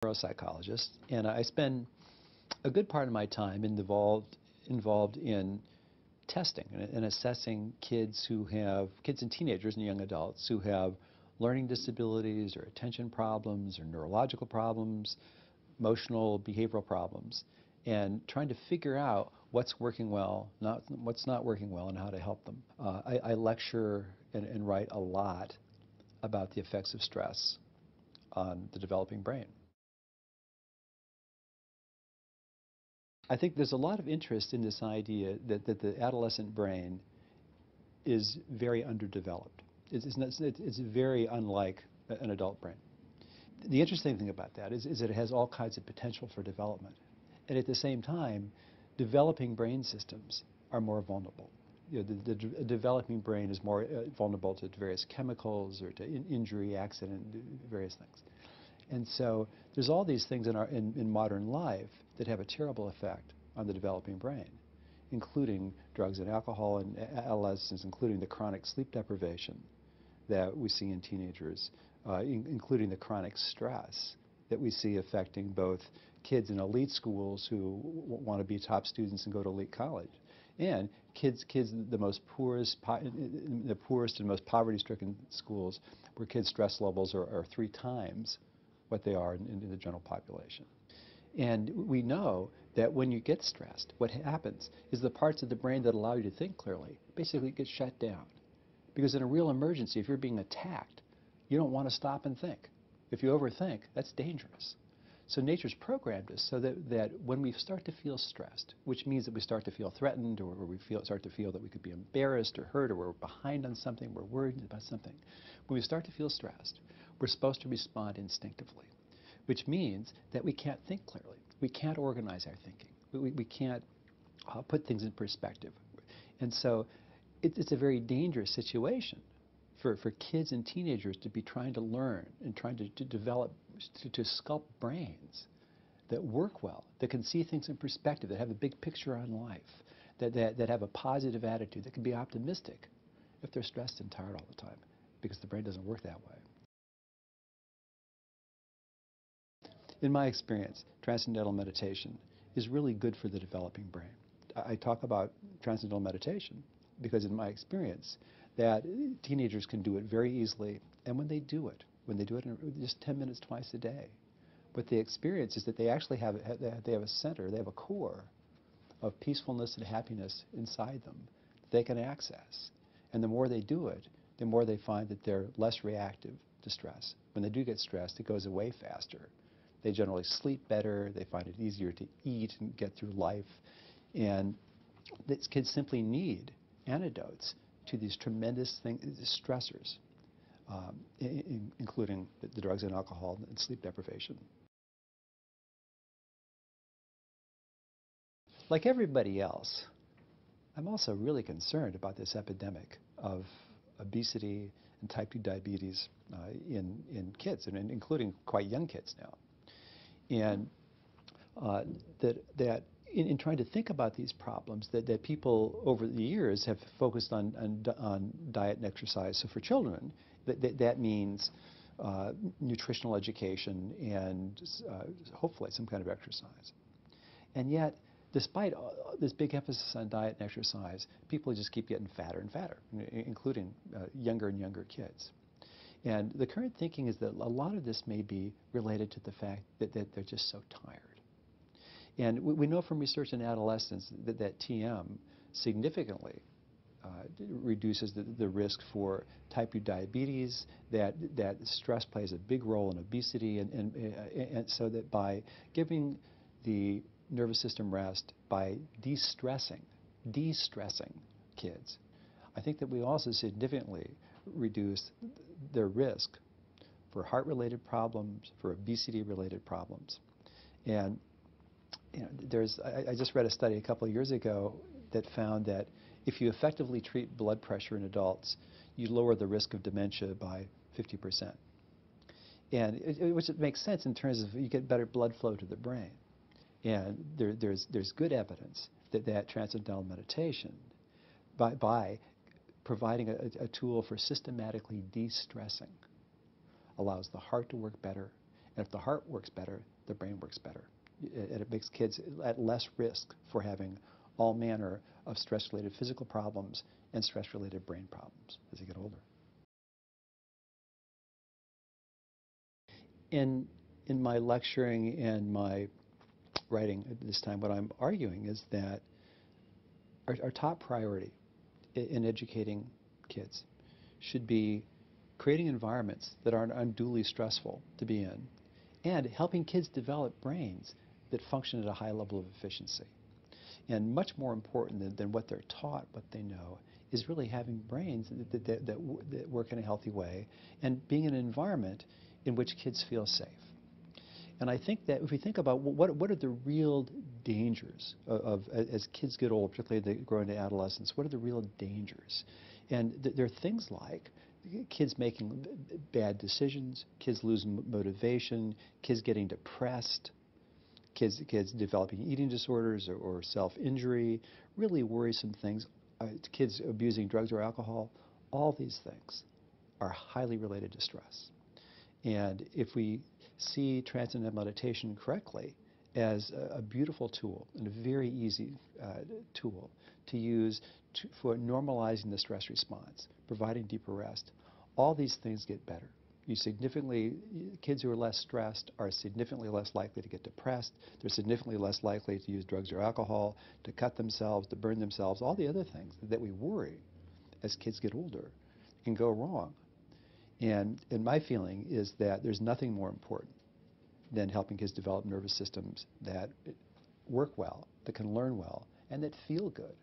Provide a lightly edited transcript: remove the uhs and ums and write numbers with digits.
Neuropsychologist, and I spend a good part of my time involved in testing and assessing kids and teenagers and young adults who have learning disabilities or attention problems or neurological problems, emotional, behavioral problems, and trying to figure out what's working well, what's not working well, and how to help them. I lecture and write a lot about the effects of stress on the developing brain. I think there's a lot of interest in this idea that the adolescent brain is very underdeveloped. It's very unlike an adult brain. The interesting thing about that is that it has all kinds of potential for development. And at the same time, developing brain systems are more vulnerable. You know, the developing brain is more vulnerable to various chemicals or to injury, accident, various things. And so there's all these things in modern life that have a terrible effect on the developing brain, including drugs and alcohol in adolescents, including the chronic sleep deprivation that we see in teenagers, including the chronic stress that we see affecting both kids in elite schools who want to be top students and go to elite college, and kids the poorest and most poverty-stricken schools, where kids' stress levels are 3 times what they are in the general population. And we know that when you get stressed, what happens is the parts of the brain that allow you to think clearly basically get shut down. Because in a real emergency, if you're being attacked, you don't want to stop and think. If you overthink, that's dangerous. So nature's programmed us so that when we start to feel stressed, which means that we start to feel threatened, or we start to feel that we could be embarrassed or hurt, or we're behind on something, we're worried about something, when we start to feel stressed, we're supposed to respond instinctively, which means that we can't think clearly. We can't organize our thinking. We can't put things in perspective. And so it's a very dangerous situation for kids and teenagers to be trying to learn and trying to develop, to sculpt brains that work well, that can see things in perspective, that have a big picture on life, that have a positive attitude, that can be optimistic if they're stressed and tired all the time, because the brain doesn't work that way. In my experience, transcendental meditation is really good for the developing brain. I talk about transcendental meditation because in my experience that teenagers can do it very easily, and when they do it in just 10 minutes twice a day, what they experience is that they actually have a center, they have a core of peacefulness and happiness inside them that they can access. And the more they do it, the more they find that they're less reactive to stress. When they do get stressed, it goes away faster. They generally sleep better, they find it easier to eat and get through life. And these kids simply need antidotes to these tremendous stressors, including the drugs and alcohol and sleep deprivation. Like everybody else, I'm also really concerned about this epidemic of obesity and type 2 diabetes in kids, and including quite young kids now. And that in trying to think about these problems, that people over the years have focused on diet and exercise. So for children, that means nutritional education and hopefully some kind of exercise. And yet, despite this big emphasis on diet and exercise, people just keep getting fatter and fatter, including younger and younger kids. And the current thinking is that a lot of this may be related to the fact that they're just so tired. And we know from research in adolescents that TM significantly reduces the risk for type 2 diabetes, that stress plays a big role in obesity, and so that by giving the nervous system rest, by de-stressing kids, I think that we also significantly reduce their risk for heart-related problems, for obesity-related problems. And you know, I just read a study a couple of years ago that found that if you effectively treat blood pressure in adults, you lower the risk of dementia by 50%. And which makes sense in terms of you get better blood flow to the brain. And there's good evidence that transcendental meditation, by providing a tool for systematically de-stressing, allows the heart to work better And if the heart works better, the brain works better. And it makes kids at less risk for having all manner of stress-related physical problems and stress-related brain problems as they get older. In my lecturing and my writing at this time, what I'm arguing is that our top priority in educating kids should be creating environments that aren't unduly stressful to be in, and helping kids develop brains that function at a high level of efficiency. And much more important than what they're taught, what they know, is really having brains that work in a healthy way and being in an environment in which kids feel safe. And I think that if we think about what are the real dangers of as kids get older, particularly as they grow into adolescence, what are the real dangers? And there are things like kids making bad decisions, kids losing motivation, kids getting depressed, kids developing eating disorders or self-injury, really worrisome things, kids abusing drugs or alcohol. All these things are highly related to stress. And if we see transcendental meditation correctly as a beautiful tool and a very easy tool to use for normalizing the stress response, providing deeper rest, all these things get better. Kids who are less stressed are significantly less likely to get depressed. They're significantly less likely to use drugs or alcohol, to cut themselves, to burn themselves, all the other things that we worry as kids get older can go wrong. And my feeling is that there's nothing more important than helping kids develop nervous systems that work well, that can learn well, and that feel good.